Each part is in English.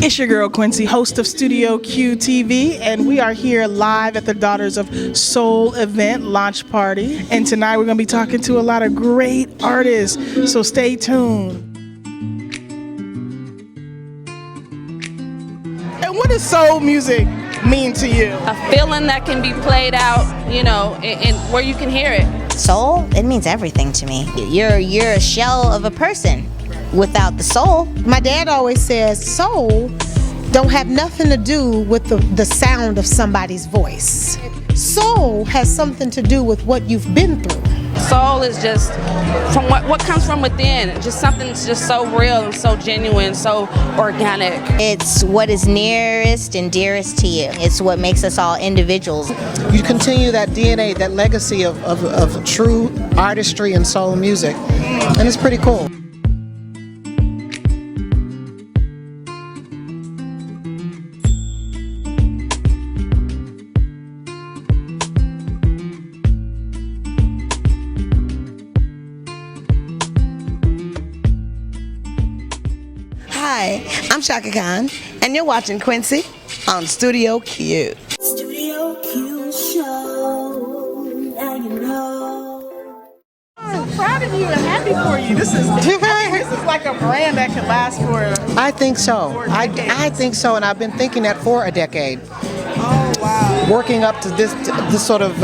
It's your girl Quencie, host of Studio Q TV, and we are here live at the Daughters of Soul event launch party. And tonight we're going to be talking to a lot of great artists, so stay tuned. And what does soul music mean to you? A feeling that can be played out, you know, and where you can hear it. Soul, it means everything to me. You're a shell of a person without the soul. My dad always says soul don't have nothing to do with the sound of somebody's voice. Soul has something to do with what you've been through. Soul is just from what comes from within, just something that's just so real and so genuine, so organic. It's what is nearest and dearest to you. It's what makes us all individuals. You continue that DNA, that legacy of true artistry and soul music, and it's pretty cool. Hi, I'm Chaka and you're watching Quencie on Studio Q. Studio Q show, now you know. I'm so proud of you and happy for you. This is like a brand that can last for. I think so. I think so, and I've been thinking that for a decade. Oh wow! Working up to this sort of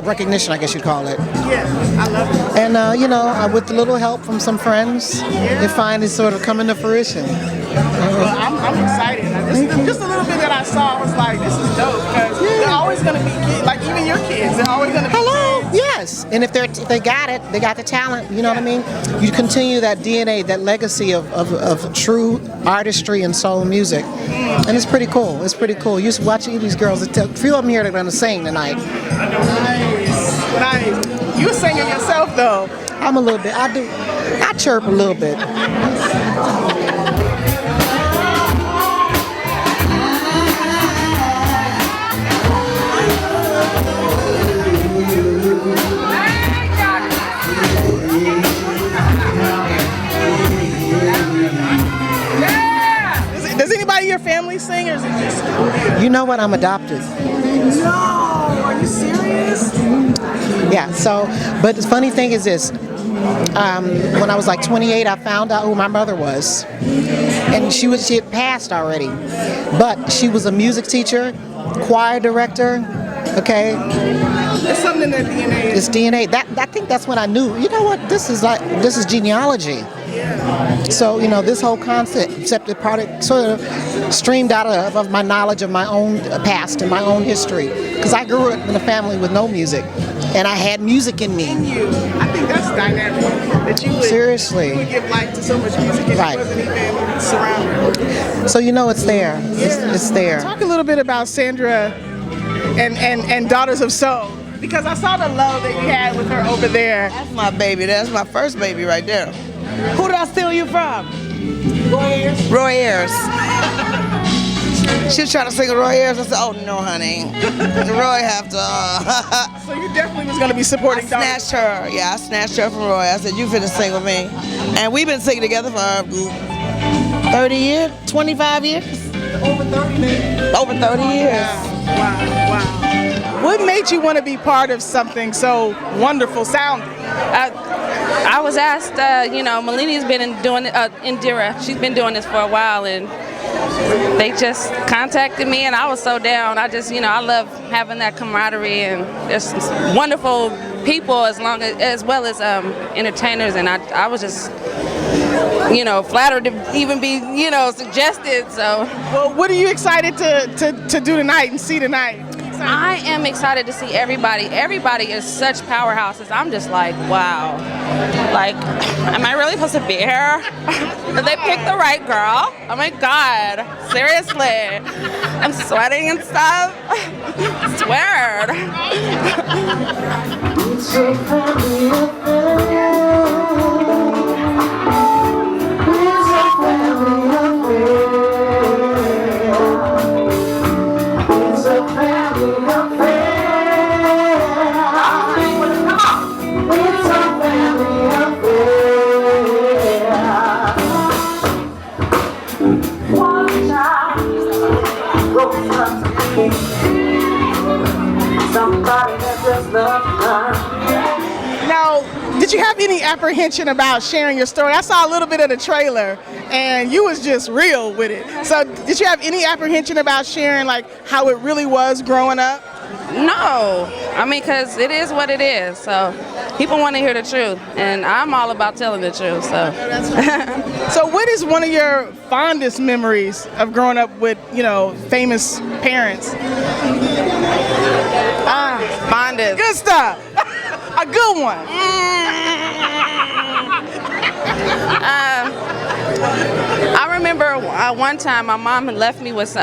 recognition, I guess you'd call it. Yeah, I love it. And you know, with a little help from some friends, it finally sort of coming to fruition. Well, I'm excited. Just a little bit that I saw, I was like, this is dope, because they're always going to be kids, like even your kids, they're always going to be kids. Yes, and if they got it, they got the talent, you know what I mean? You continue that DNA, that legacy of true artistry and soul music, and it's pretty cool. It's pretty cool. You watch these girls, a few of them here that are going to sing tonight. Nice. You singing yourself, though. I'm a little bit, I chirp a little bit. Does anybody in your family sing, or is it just? You know what? I'm adopted. No, are you serious? Yeah. So, but the funny thing is this: when I was like 28, I found out who my mother was, and she had passed already, but she was a music teacher, choir director. Okay. It's something in that DNA. It's DNA. I think that's when I knew. You know what? This is genealogy. So, you know, this whole concept product sort of streamed out of my knowledge of my own past and my own history. Because I grew up in a family with no music, and I had music in me. I think that's dynamic. That you would, seriously. You would give life to so much music, and it wasn't even surrounded. So, you know, it's there. It's there. Talk a little bit about Sandra and Daughters of Soul. Because I saw the love that you had with her over there. That's my baby. That's my first baby right there. Who did I steal you from? Roy Ayers. Roy Ayers. She was trying to sing Roy Ayers. I said, oh no, honey. Roy have to. So you definitely was going to be supporting I snatched her. Yeah, I snatched her from Roy. I said, you finna sing with me. And we've been singing together for 30 years, 25 years. Over 30 maybe. Over 30 years. Wow. What made you want to be part of something so wonderful sounding? I was asked, you know, Malini's been doing it, Indira, she's been doing this for a while, and they just contacted me, and I was so down. I just, you know, I love having that camaraderie, and there's some wonderful people as well as entertainers, and I was just, you know, flattered to even be, you know, suggested. So, well, what are you excited to do tonight and see tonight? I am excited to see everybody. Everybody is such powerhouses. I'm just like, wow. Like, am I really supposed to be here? Did they pick the right girl? Oh my God, seriously. I'm sweating and stuff. I swear. One time. Somebody that just loves her. Now, did you have any apprehension about sharing your story? I saw a little bit of the trailer, and you was just real with it. So, did you have any apprehension about sharing, like, how it really was growing up? No, I mean, because it is what it is. So people want to hear the truth, and I'm all about telling the truth. So, So, what is one of your fondest memories of growing up with, famous parents? fondest. Good stuff. A good one. I remember one time my mom had left me with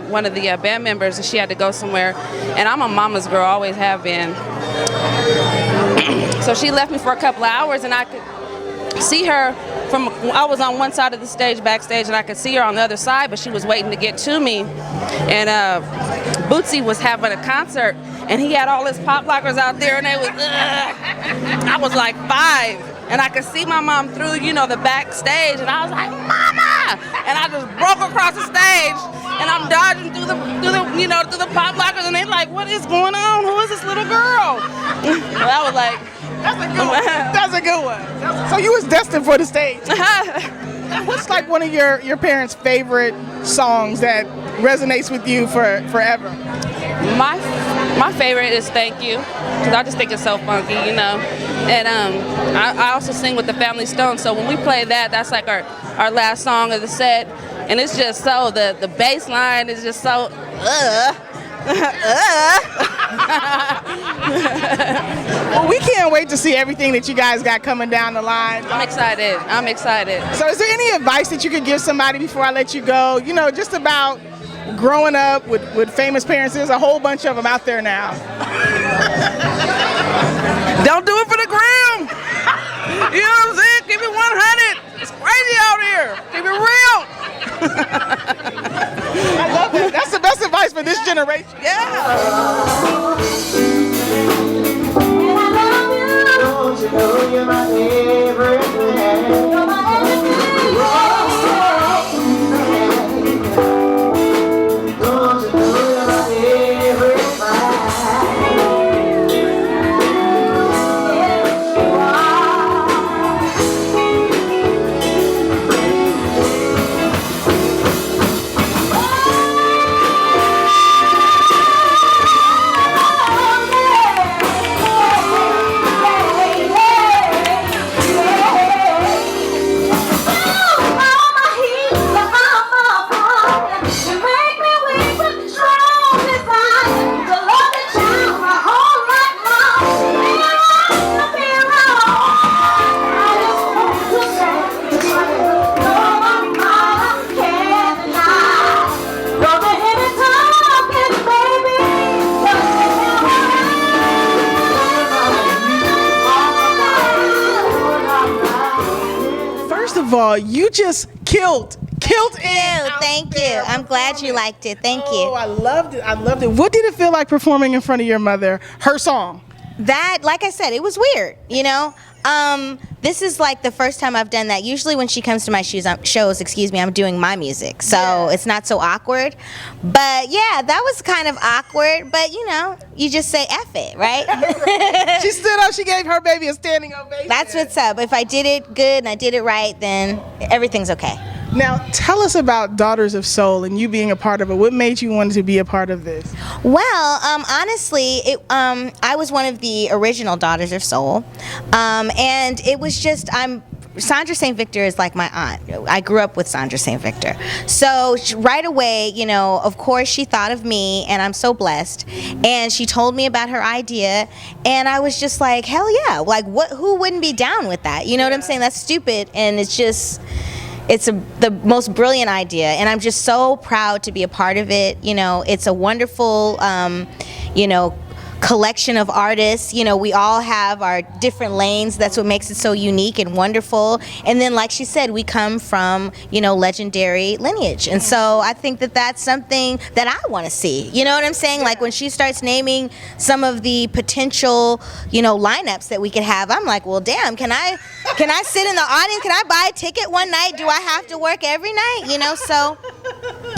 one of the band members, and she had to go somewhere. And I'm a mama's girl, always have been. So she left me for a couple of hours, and I could see her I was on one side of the stage, backstage, and I could see her on the other side, but she was waiting to get to me. And Bootsy was having a concert, and he had all his pop lockers out there, and they was, I was like 5. And I could see my mom through, the backstage, and I was like, "Mama!" And I just broke across the stage, and I'm dodging through the pop lockers, and they're like, "What is going on? Who is this little girl?" And I was like, That's a good one. That's a good one. So you was destined for the stage. What's like one of your parents' favorite songs that resonates with you forever? My favorite is "Thank You," because I just think it's so funky, And I also sing with the Family Stone, so when we play that, that's like our last song of the set, and it's just so the bass line is just so. Well, we can't wait to see everything that you guys got coming down the line. I'm excited. So is there any advice that you could give somebody before I let you go? Just about growing up with famous parents. There's a whole bunch of them out there now. Don't do it for the gram. You know what I'm saying? Keep it 100. It's crazy out here. Keep it real. I love that. That's the best advice for this generation. Yeah. Don't you know you're my everything? You're my everything. Don't you know you're my everything? You just killed it. Thank you. I'm glad you liked it. Thank you. Oh, I loved it. What did it feel like performing in front of your mother, her song? That, like I said, it was weird, This is like the first time I've done that. Usually when she comes to my shows, I'm doing my music. So It's not so awkward. But yeah, that was kind of awkward. But you just say F it, right? She stood up, she gave her baby a standing ovation. That's what's up. If I did it good and I did it right, then everything's okay. Now, tell us about Daughters of Soul and you being a part of it. What made you want to be a part of this? Well, honestly, I was one of the original Daughters of Soul, and it was just Sandra St. Victor is like my aunt. I grew up with Sandra St. Victor. So right away, of course she thought of me, and I'm so blessed. And she told me about her idea, and I was just like, hell yeah. Like, who wouldn't be down with that? You know what I'm saying? That's stupid, and it's the most brilliant idea, and I'm just so proud to be a part of it. It's a wonderful, collection of artists. We all have our different lanes. That's what makes it so unique and wonderful. And then, like she said, we come from, legendary lineage. And so I think that that's something that I want to see. You know what I'm saying? Like when she starts naming some of the potential, lineups that we could have, I'm like, well, damn, can I sit in the audience? Can I buy a ticket one night? Do I have to work every night? So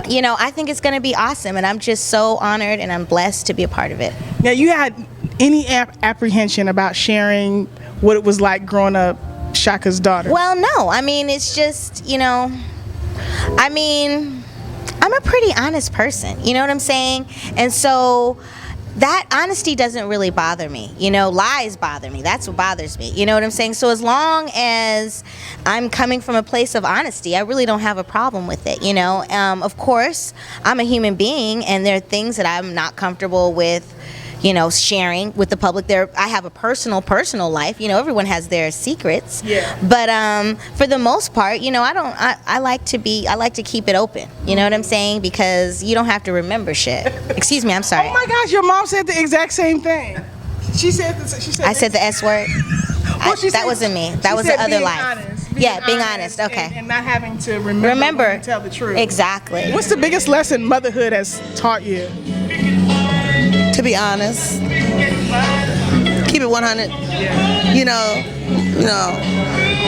you know, I think it's going to be awesome, and I'm just so honored and I'm blessed to be a part of it. Now, you had any apprehension about sharing what it was like growing up Chaka's daughter? Well, no. I mean, it's just, you know, I mean, I'm a pretty honest person. You know what I'm saying? And so that honesty doesn't really bother me. You know, lies bother me. That's what bothers me. You know what I'm saying? So as long as I'm coming from a place of honesty, I really don't have a problem with it. You know, of course, I'm a human being, and there are things that I'm not comfortable with, you know, sharing with the public. I have a personal life. You know, everyone has their secrets. Yeah. But for the most part, you know, I like to keep it open. You know what I'm saying? Because you don't have to remember shit. Excuse me, I'm sorry. Oh my gosh, your mom said the exact same thing. She said I said the S word. Well, That wasn't me. That was the other life. Honest, being honest. Okay. And not having to remember when you tell the truth. Exactly. What's the biggest lesson motherhood has taught you? To be honest, keep it 100. You know,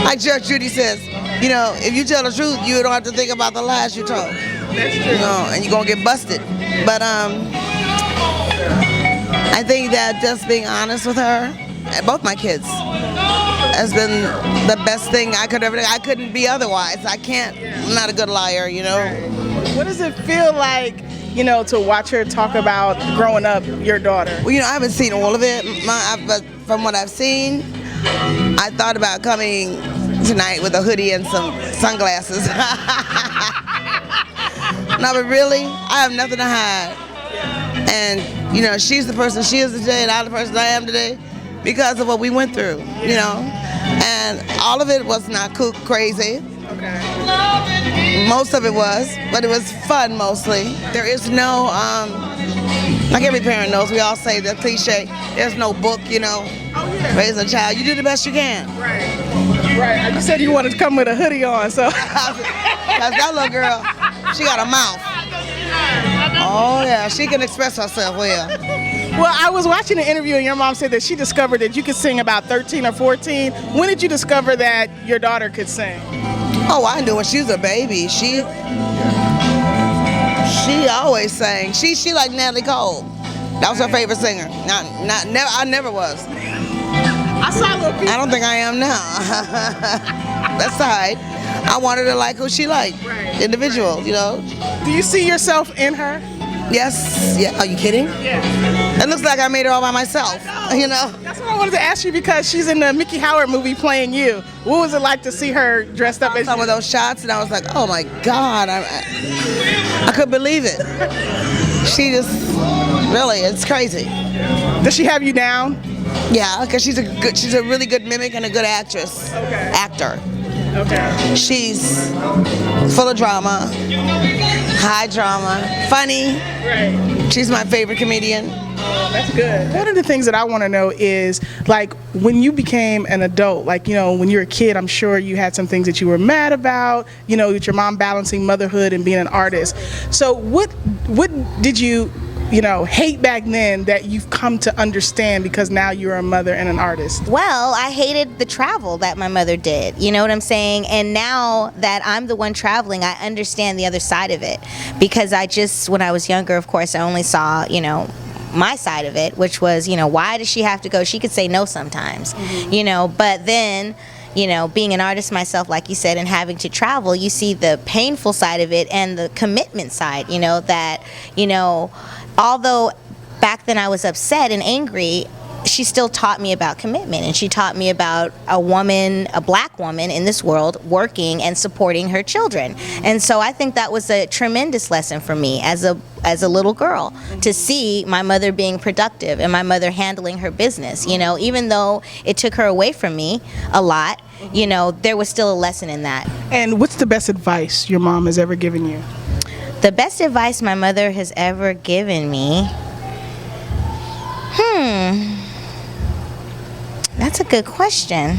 like Judge Judy says, you know, if you tell the truth, you don't have to think about the lies you told. That's true. You know, and you're gonna get busted. But I think that just being honest with her, and both my kids, has been the best thing I could ever do. I couldn't be otherwise. I'm not a good liar, you know. What does it feel like, you know, to watch her talk about growing up your daughter? Well, you know, I haven't seen all of it, but from what I've seen, I thought about coming tonight with a hoodie and some sunglasses. No, but really, I have nothing to hide. And, you know, she's the person she is today, and I'm the person I am today because of what we went through, you know. And all of it was not crazy. Okay. Most of it was, but it was fun mostly. There is no, like every parent knows, we all say the cliche, there's no book, you know, raise a child. You do the best you can. Right. You said you wanted to come with a hoodie on, so. Because that little girl, she got a mouth. Oh yeah, she can express herself well. Well, I was watching an interview and your mom said that she discovered that you could sing about 13 or 14. When did you discover that your daughter could sing? Oh, I knew when she was a baby. She always sang. She like Natalie Cole. That was her favorite singer. I never was. I saw little people. I don't think I am now. That's all right. I wanted to like who she liked. Individual, you know. Do you see yourself in her? Yes. Yeah. Are you kidding? Yeah. It looks like I made her all by myself. You know. That's what I wanted to ask you because she's in the Mickey Howard movie playing you. What was it like to see her dressed up as some of those shots, and I was like, oh my God, I couldn't believe it. She just really, it's crazy. Does she have you down? Yeah, because she's a really good mimic and a good actress. Okay. Actor. Okay. She's full of drama, high drama, funny. Right. She's my favorite comedian. That's good. One of the things that I want to know is, like, when you became an adult, like, you know, when you were a kid, I'm sure you had some things that you were mad about, you know, with your mom balancing motherhood and being an artist. So what did you hate back then that you've come to understand because now you're a mother and an artist? Well, I hated the travel that my mother did. You know what I'm saying? And now that I'm the one traveling, I understand the other side of it. Because when I was younger, of course, I only saw, you know, my side of it, which was, you know, why does she have to go? She could say no sometimes, you know, but then, you know, being an artist myself, like you said, and having to travel, you see the painful side of it and the commitment side, you know, that, you know, although back then I was upset and angry, she still taught me about commitment, and she taught me about a black woman in this world working and supporting her children. And so I think that was a tremendous lesson for me as a little girl, to see my mother being productive and my mother handling her business. You know, even though it took her away from me a lot, you know, there was still a lesson in that. And what's the best advice your mom has ever given you? The best advice my mother has ever given me? That's a good question.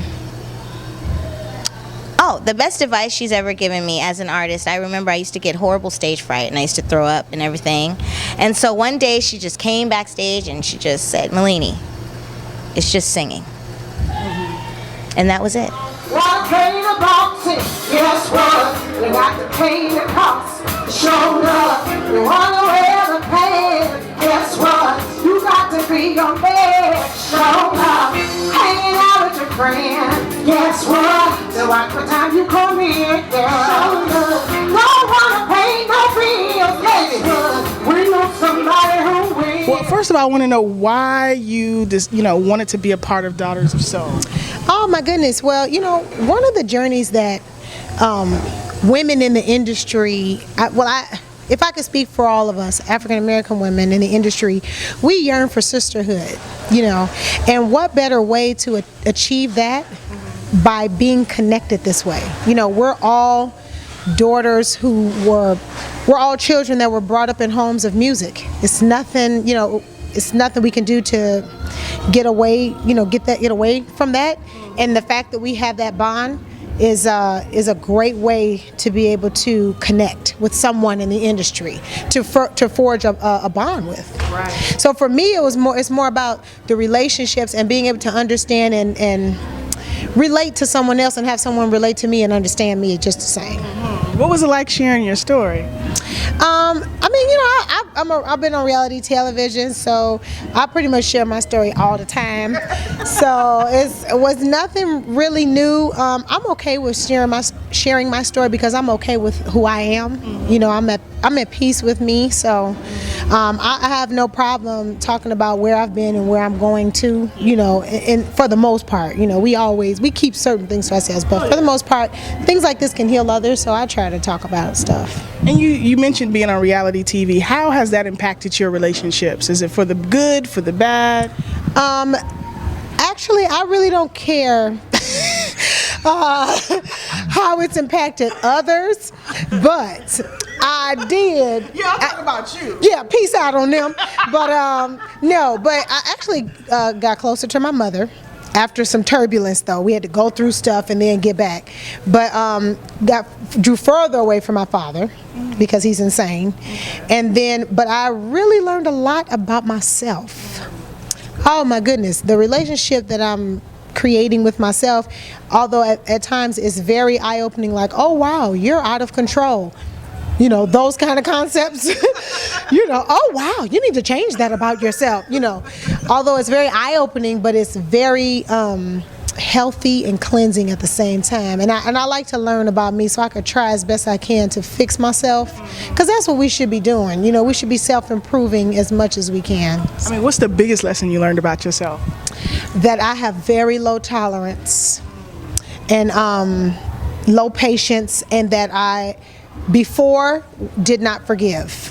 Oh, the best advice she's ever given me as an artist, I remember I used to get horrible stage fright and I used to throw up and everything. And so one day she just came backstage and she just said, "Malini, it's just singing." And that was it. Wanna pay the boxing? Guess what? You got to pay the cost. Show up. You wanna wear the pants? Guess what? You got to be your man. Show up. Hanging out with your friend. Guess what? So watch what time you come in. Show up. Don't wanna pay no bills. Guess what? We know somebody who will. Well, first of all, I want to know why you just, wanted to be a part of Daughters of Soul. Oh my goodness. Well, one of the journeys that women in the industry, if I could speak for all of us, African American women in the industry, we yearn for sisterhood, and what better way to achieve that by being connected this way. We're all daughters we're all children that were brought up in homes of music. It's nothing, it's nothing we can do to get away from that. And the fact that we have that bond is a great way to be able to connect with someone in the industry, to forge a bond with. Right. So for me, it's more about the relationships and being able to understand and relate to someone else and have someone relate to me and understand me just the same. What was it like sharing your story? I've been on reality television, so I pretty much share my story all the time. So it was nothing really new. I'm okay with sharing my story because I'm okay with who I am. I'm at peace with me. So I have no problem talking about where I've been and where I'm going to. And for the most part, we keep certain things to ourselves, but for the most part, things like this can heal others. So I try to talk about stuff. And you mentioned being on reality TV. How has that impacted your relationships? Is it for the good, for the bad? Actually, I really don't care how it's impacted others, but I did. Yeah, I'm talking about you. Yeah, peace out on them. But no, but I actually got closer to my mother. After some turbulence, though, we had to go through stuff and then get back. But drew further away from my father because he's insane. But I really learned a lot about myself. Oh my goodness, the relationship that I'm creating with myself, although at times it's very eye-opening, like, oh wow, you're out of control. Those kind of concepts. Oh wow, you need to change that about yourself. Although it's very eye-opening, but it's very healthy and cleansing at the same time. And I like to learn about me so I could try as best I can to fix myself, because that's what we should be doing. We should be self-improving as much as we can. What's the biggest lesson you learned about yourself? That I have very low tolerance and low patience, and that I before did not forgive.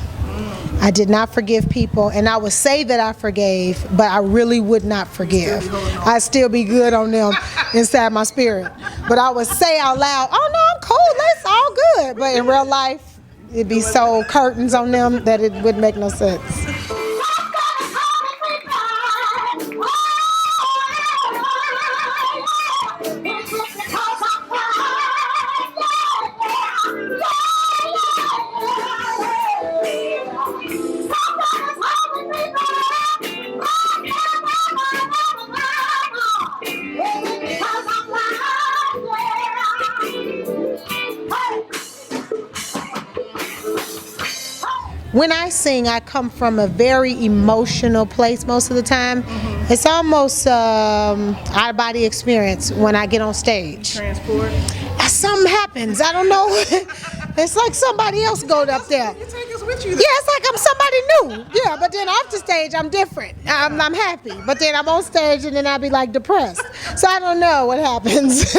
I did not forgive people, and I would say that I forgave, but I really would not forgive. I'd still be good on them inside my spirit. But I would say out loud, oh no, I'm cool, that's all good. But in real life, it'd be so curtains on them that it wouldn't make no sense. When I sing, I come from a very emotional place most of the time. It's almost out-of-body experience when I get on stage. Transport? Something happens. I don't know. It's like somebody else goes up there. You take us with you. Yeah, it's like I'm somebody new. Yeah, but then off the stage, I'm different. I'm happy. But then I'm on stage and then I'll be like depressed. So I don't know what happens.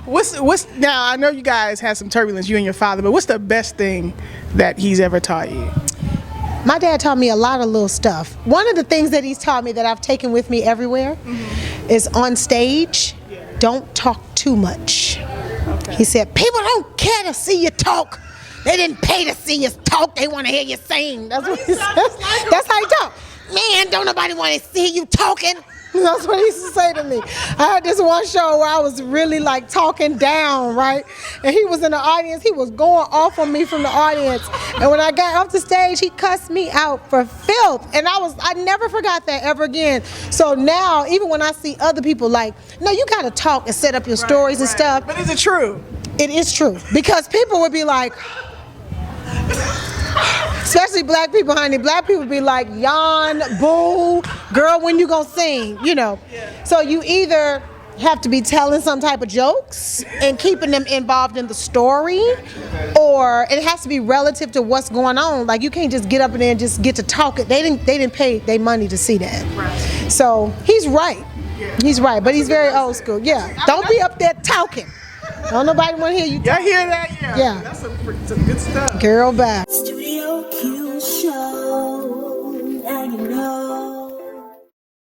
What's now? I know you guys had some turbulence, you and your father, but what's the best thing that he's ever taught you? My dad taught me a lot of little stuff. One of the things that he's taught me that I've taken with me everywhere is on stage, don't talk too much. Okay. He said, people don't care to see you talk. They didn't pay to see you talk. They want to hear you sing. That's what he said. That's how he talk. Man, don't nobody want to see you talking. That's what he used to say to me. I had this one show where I was really like talking down, right? And he was in the audience. He was going off on me from the audience. And when I got off the stage, he cussed me out for filth. And I never forgot that ever again. So now, even when I see other people like, no, you gotta talk and set up your stories and stuff. But is it true? It is true. Because people would be like, especially black people, honey. Black people be like, yawn, boo, girl, when you gonna sing, you know. So you either have to be telling some type of jokes and keeping them involved in the story, or it has to be relative to what's going on. Like you can't just get up in there and just get to talk it. They didn't pay their money to see that. So he's right. He's right, but he's very old school. Yeah, don't be up there talking. Don't nobody want to hear you. Y'all hear that? Yeah. That's some good stuff. Girl, bye. Studio Q.